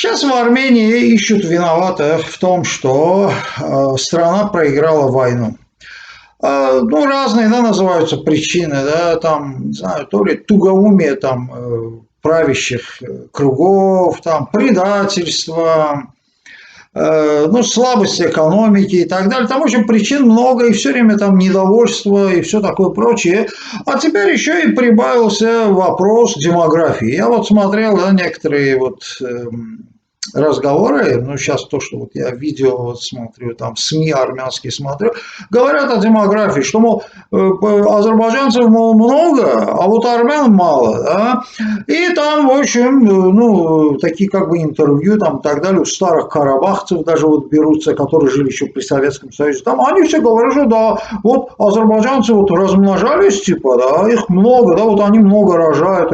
Сейчас в Армении ищут виноватых в том, что страна проиграла войну. Ну, разные, да, называются причины, да, там, не знаю, то ли тугоумие там правящих кругов, там, предательство, ну, слабость экономики и так далее. Там, в общем, причин много, и все время там недовольство и все такое прочее. А теперь еще и прибавился вопрос демографии. Я вот смотрел, да, некоторые вот разговоры, ну, сейчас то, что вот я видео вот смотрю, там, СМИ армянские смотрю, говорят о демографии, что, мол, азербайджанцев, мол, много, а вот армян мало, да, и там, в общем, ну, такие как бы интервью, там, и так далее, у старых карабахцев даже вот берутся, которые жили еще при Советском Союзе, там, они все говорят, что, да, вот азербайджанцы вот размножались, типа, да, их много, да, вот они много рожают,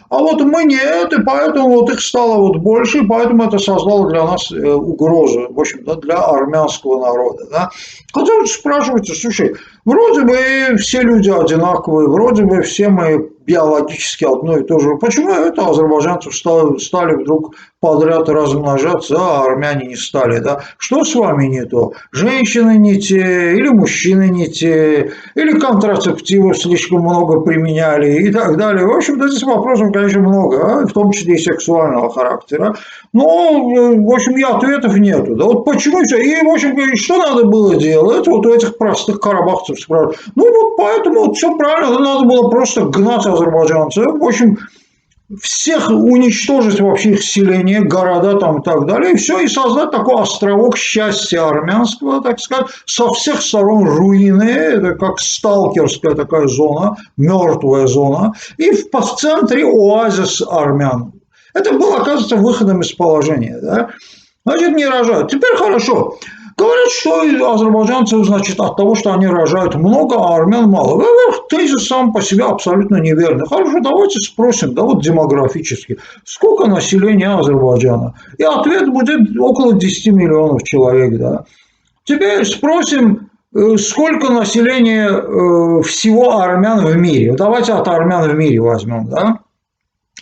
а вот мы нет, и поэтому вот их стало вот больше, и поэтому это создало для нас угрозу, в общем, да, для армянского народа. Да. Хотя вы спрашиваете, слушай, вроде бы все люди одинаковые, вроде бы все мы биологически одно и то же. Почему это азербайджанцы стали вдруг подряд размножаться, а армяне не стали? Да? Что с вами не то? Женщины не те, или мужчины не те, или контрацептивов слишком много применяли и так далее. В общем-то, здесь вопросов, конечно, много, в том числе и сексуального характера. Но, в общем, и ответов нету. Да вот почему все? И, в общем, что надо было делать? Вот у этих простых карабахцев спрашивают. Ну, вот поэтому вот все правильно. Надо было просто гнать азербайджанцев. В общем, всех уничтожить вообще их селение, города там и так далее. И все, и создать такой островок счастья армянского, так сказать, со всех сторон руины. Это как сталкерская такая зона, мертвая зона. И в центре оазис армян. Это было, оказывается, выходом из положения. Да? Значит, не рожают. Теперь хорошо. Говорят, что азербайджанцы, значит, от того, что они рожают много, а армян мало. Во-первых, тезис сам по себе абсолютно неверный. Хорошо, давайте спросим, да вот демографически, сколько населения Азербайджана? И ответ будет около 10 миллионов человек. Да? Теперь спросим, сколько населения всего армян в мире. Давайте от армян в мире возьмем, да?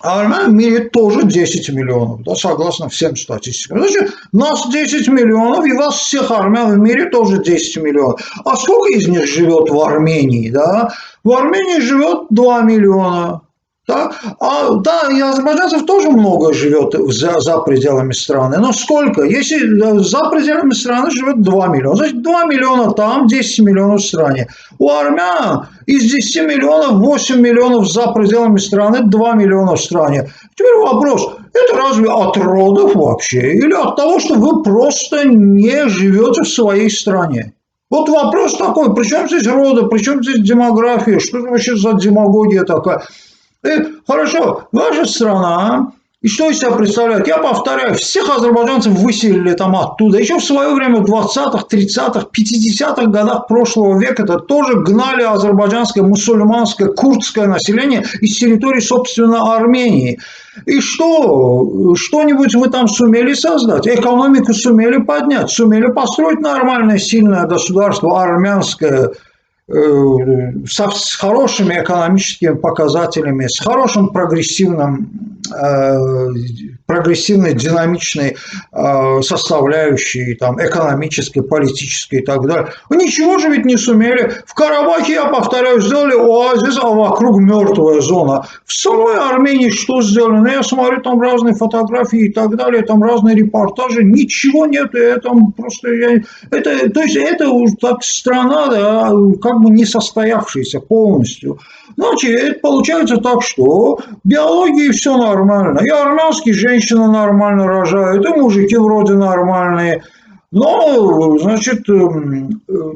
А армян в мире тоже 10 миллионов, да, согласно всем статистикам. Значит, нас 10 миллионов, и вас всех армян в мире тоже 10 миллионов. А сколько из них живет в Армении? Да? В Армении живет 2 миллиона. Да? Да, и азербайджанцев тоже много живет за пределами страны. Но сколько? Если за пределами страны живет 2 миллиона, значит 2 миллиона там, 10 миллионов в стране. У армян из 10 миллионов 8 миллионов за пределами страны, 2 миллиона в стране. Теперь вопрос, это разве от родов вообще? Или от того, что вы просто не живете в своей стране? Вот вопрос такой, при чем здесь роды, при чем здесь демография, что это вообще за демагогия такая? Хорошо, ваша страна, и что из себя представляет? Я повторяю, всех азербайджанцев выселили там оттуда. Еще в свое время, в 20-х, 30-х, 50-х годах прошлого века это тоже гнали азербайджанское, мусульманское, курдское население из территории, собственно, Армении. И что? Что-нибудь мы там сумели создать? Экономику сумели поднять? Сумели построить нормальное, сильное государство армянское, с хорошими экономическими показателями, с хорошим прогрессивной, динамичной составляющей, там, экономической, политической и так далее. Ничего же ведь не сумели. В Карабахе, я повторяю, сделали оазис, а вокруг мертвая зона. В самой Армении что сделали? Ну, я смотрю, там разные фотографии и так далее, там разные репортажи. Ничего нет. Это просто... то есть, это уже так страна, да, как бы не состоявшаяся полностью. Значит, получается так, что в биологии все нормально. И армянские женщины нормально рожают, и мужики вроде нормальные. Но, значит,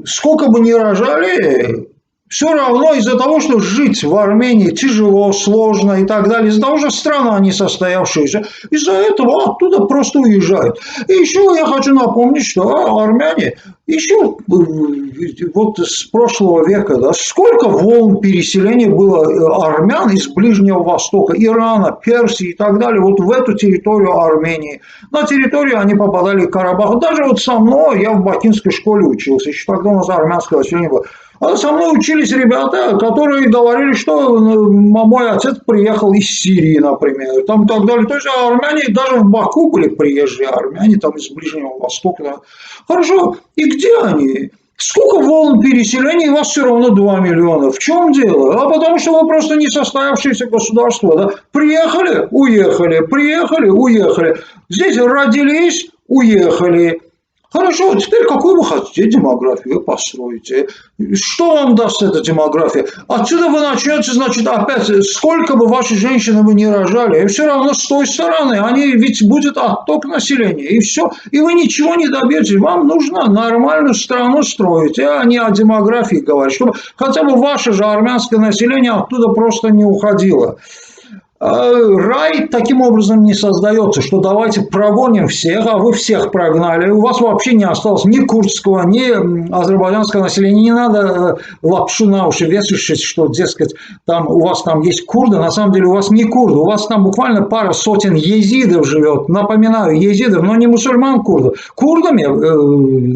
сколько бы ни рожали, все равно из-за того, что жить в Армении тяжело, сложно и так далее, из-за того, что страна не состоявшаяся, из-за этого оттуда просто уезжают. И еще я хочу напомнить, что армяне еще вот с прошлого века, да, сколько волн переселения было армян из Ближнего Востока, Ирана, Персии и так далее, вот в эту территорию Армении. На территорию они попадали в Карабах. Даже вот со мной, я в бакинской школе учился, еще тогда у нас армянское население было. А со мной учились ребята, которые говорили, что мой отец приехал из Сирии, например, там и так далее. То есть армяне даже в Баку были приезжие армяне, там из Ближнего Востока. Да. Хорошо, и где они? Сколько волн переселений, и вас все равно 2 миллиона. В чем дело? А потому что вы просто не состоявшееся государство. Да? Приехали, уехали, приехали, уехали. Здесь родились, уехали. Хорошо, теперь какую вы хотите демографию вы построите? Что вам даст эта демография? Отсюда вы начнете, значит, опять, сколько бы ваши женщины вы не рожали, и все равно с той стороны, они, ведь будет отток населения, и все, и вы ничего не добьетесь. Вам нужно нормальную страну строить, а не о демографии говорить, чтобы хотя бы ваше же армянское население оттуда просто не уходило. Рай таким образом не создается, что давайте прогоним всех, а вы всех прогнали, у вас вообще не осталось ни курдского, ни азербайджанского населения, не надо лапшу на уши вешать, что, дескать, там, у вас там есть курды, на самом деле у вас не курды, у вас там буквально пара сотен езидов живет, напоминаю, езидов, но не мусульман-курдов. Курдами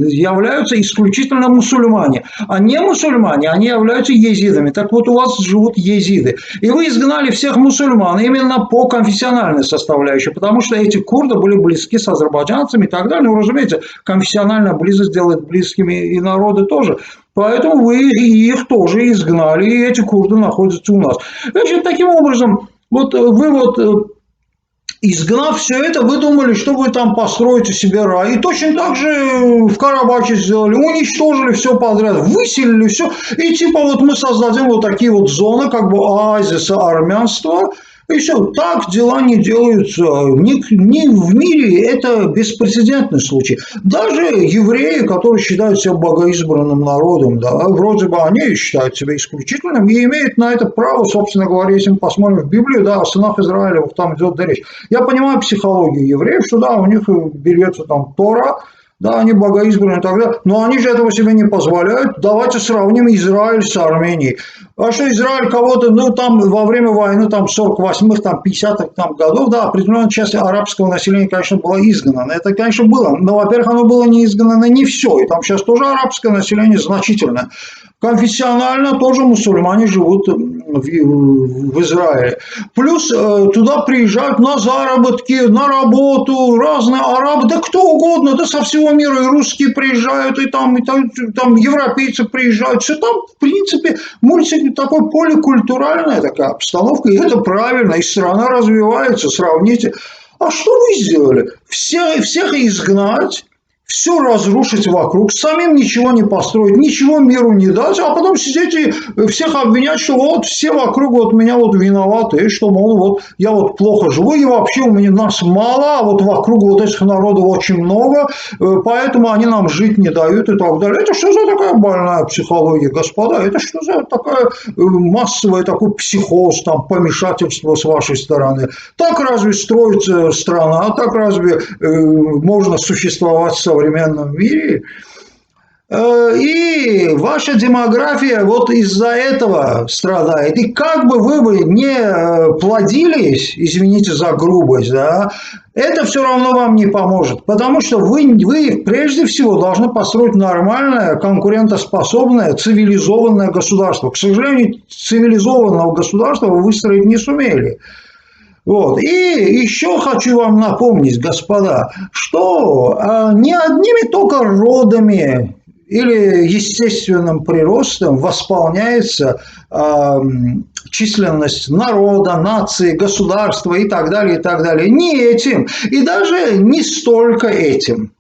являются исключительно мусульмане, а не мусульмане, они являются езидами. Так вот, у вас живут езиды, и вы изгнали всех мусульман, именно по конфессиональной составляющей, потому что эти курды были близки с азербайджанцами и так далее. Ну, разумеется, конфессиональная близость делает близкими и народы тоже. Поэтому вы их тоже изгнали, и эти курды находятся у нас. Значит, таким образом, вот вы вот изгнав все это, вы думали, что вы там построите себе рай. И точно так же в Карабахе сделали. Уничтожили все подряд, выселили все. И типа вот мы создадим вот такие вот зоны, как бы оазиса армянства. И все, так дела не делаются. Ни в мире это беспрецедентный случай. Даже евреи, которые считают себя богоизбранным народом, да, вроде бы они считают себя исключительным и имеют на это право, собственно говоря, если мы посмотрим в Библию, да, о сынах Израилевых там идет речь. Я понимаю психологию евреев, что да, у них берется там Тора, да, они богоизбранные и так далее, но они же этого себе не позволяют. Давайте сравним Израиль с Арменией. А что Израиль кого-то, ну, там во время войны, там, 48-х, там, 50-х там, годов, да, определенная часть арабского населения, конечно, была изгнана. Это, конечно, было. Но, во-первых, оно было не изгнано не все. И там сейчас тоже арабское население значительное. Конфессионально тоже мусульмане живут в Израиле. Плюс туда приезжают на заработки, на работу разные арабы, да кто угодно, да со всего мира, и русские приезжают, и там европейцы приезжают. Все там, в принципе, такой поликультуральная такая обстановка, и это правильно, и страна развивается, сравните. А что вы сделали? Всех изгнать, все разрушить вокруг, самим ничего не построить, ничего миру не дать, а потом сидеть и всех обвинять, что вот все вокруг вот меня вот виноваты, и что, мол, вот я вот плохо живу, и вообще у меня нас мало, а вот вокруг вот этих народов очень много, поэтому они нам жить не дают и так далее. Это что за такая больная психология, господа? Это что за такая массовая такой психоз, там, помешательство с вашей стороны? Так разве строится страна? Так разве можно существовать в современном мире? И ваша демография вот из-за этого страдает. И как бы вы не плодились, извините за грубость, да, это все равно вам не поможет. Потому что вы прежде всего должны построить нормальное, конкурентоспособное, цивилизованное государство. К сожалению, цивилизованного государства вы выстроить не сумели. Вот. И еще хочу вам напомнить, господа, что не одними только родами или естественным приростом восполняется численность народа, нации, государства и так далее, и так далее. Не этим, и даже не столько этим,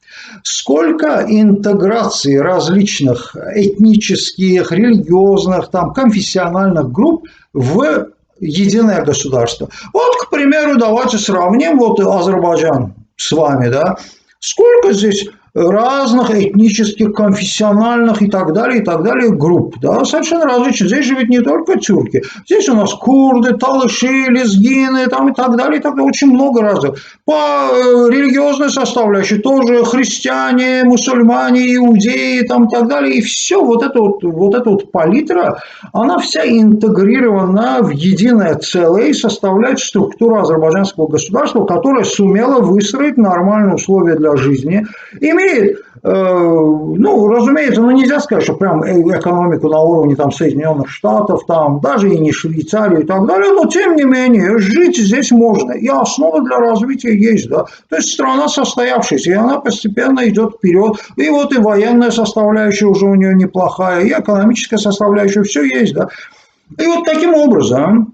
сколько интеграции различных этнических, религиозных, там, конфессиональных групп в единое государство. Вот, к примеру, давайте сравним вот Азербайджан с вами, да, сколько здесь разных этнических, конфессиональных и так далее групп, да, совершенно различных. Здесь же ведь не только тюрки, здесь у нас курды, талыши, лезгины, там и так далее, очень много разных. По религиозной составляющей тоже христиане, мусульмане, иудеи, там и так далее, и все вот эта вот палитра, она вся интегрирована в единое целое и составляет структуру азербайджанского государства, которое сумело выстроить нормальные условия для жизни, имея имеет, ну, разумеется, ну, нельзя сказать, что прям экономику на уровне там Соединенных Штатов, там, даже и не Швейцарию и так далее, но тем не менее, жить здесь можно, и основа для развития есть, да, то есть страна состоявшаяся, и она постепенно идет вперед, и вот и военная составляющая уже у нее неплохая, и экономическая составляющая, все есть, да, и вот таким образом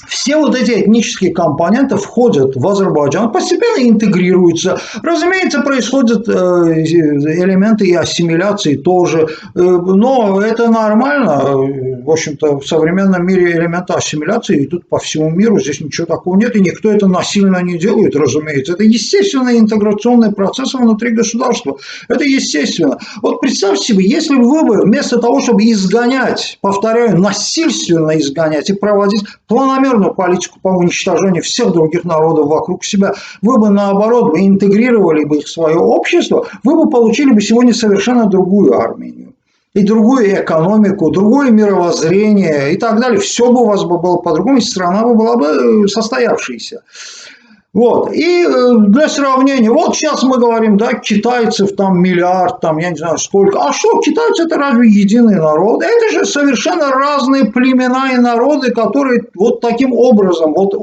все вот эти этнические компоненты входят в Азербайджан, постепенно интегрируются. Разумеется, происходят элементы и ассимиляции тоже, но это нормально. В общем-то, в современном мире элементы ассимиляции идут по всему миру, здесь ничего такого нет, и никто это насильно не делает, разумеется. Это естественный интеграционный процесс внутри государства. Это естественно. Вот представьте себе, если бы вы вместо того, чтобы изгонять, повторяю, насильственно изгонять и проводить планомерную политику по уничтожению всех других народов вокруг себя, вы бы наоборот бы интегрировали бы их в свое общество, вы бы получили бы сегодня совершенно другую Армению. И другую экономику, другое мировоззрение и так далее. Все бы у вас бы было по-другому, и страна бы была бы состоявшейся. Вот. И для сравнения, вот сейчас мы говорим, да, китайцев там миллиард, там я не знаю сколько. А что, китайцы это разве единый народ? Это же совершенно разные племена и народы, которые вот таким образом, вот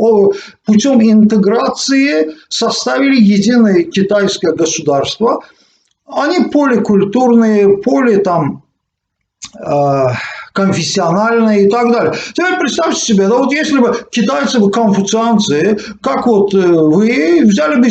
путем интеграции составили единое китайское государство. Они поликультурные, там конфессиональные и так далее. Теперь представьте себе, да вот если бы китайцы, бы конфуцианцы, как вот вы взяли бы,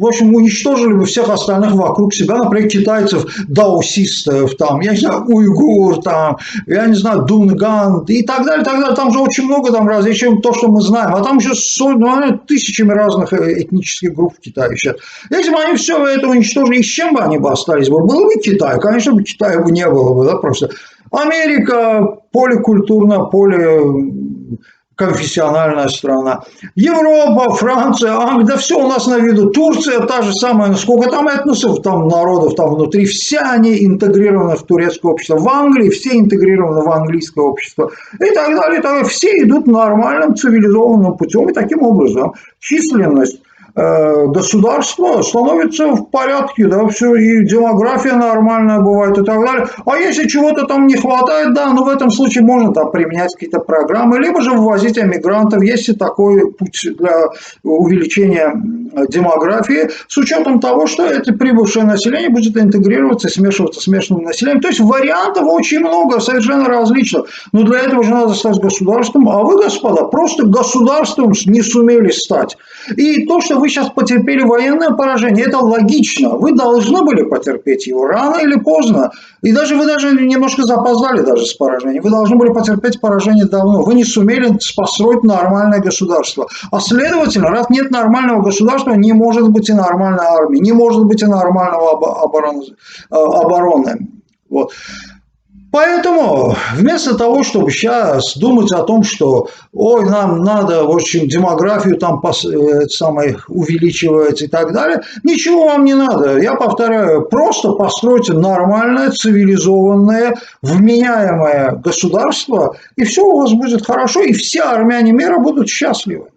в общем, уничтожили бы всех остальных вокруг себя, например, китайцев, даосистов, там, я не знаю, уйгур, там, я не знаю, дунган и так далее, там же очень много там различий, то, что мы знаем, а там еще тысячами разных этнических групп в Китае сейчас. Если бы они все это уничтожили, и с чем бы они бы остались бы? Был бы Китай, конечно бы Китая бы не было бы, да, просто. Америка поликультурная, поликонфессиональная страна. Европа, Франция, Англия, да все у нас на виду. Турция та же самая, сколько там этносов, там народов там внутри, все они интегрированы в турецкое общество. В Англии все интегрированы в английское общество. И так далее, и так далее. Все идут нормальным цивилизованным путем. И таким образом численность государство становится в порядке, да, все, и демография нормальная бывает и так далее. А если чего-то там не хватает, да, ну в этом случае можно там применять какие-то программы, либо же ввозить эмигрантов, есть и такой путь для увеличения демографии, с учетом того, что это прибывшее население будет интегрироваться и смешиваться с местным населением. То есть вариантов очень много, совершенно различных. Но для этого же надо стать государством, а вы, господа, просто государством не сумели стать. И то, что вы сейчас потерпели военное поражение, это логично. Вы должны были потерпеть его рано или поздно. И даже вы даже немножко запоздали даже с поражением. Вы должны были потерпеть поражение давно. Вы не сумели построить нормальное государство. А следовательно, раз нет нормального государства, не может быть и нормальной армии, не может быть и нормального обороны. Вот. Поэтому вместо того, чтобы сейчас думать о том, что ой, нам надо, в общем, демографию там увеличивать и так далее, ничего вам не надо. Я повторяю, просто постройте нормальное, цивилизованное, вменяемое государство, и все у вас будет хорошо, и все армяне мира будут счастливы.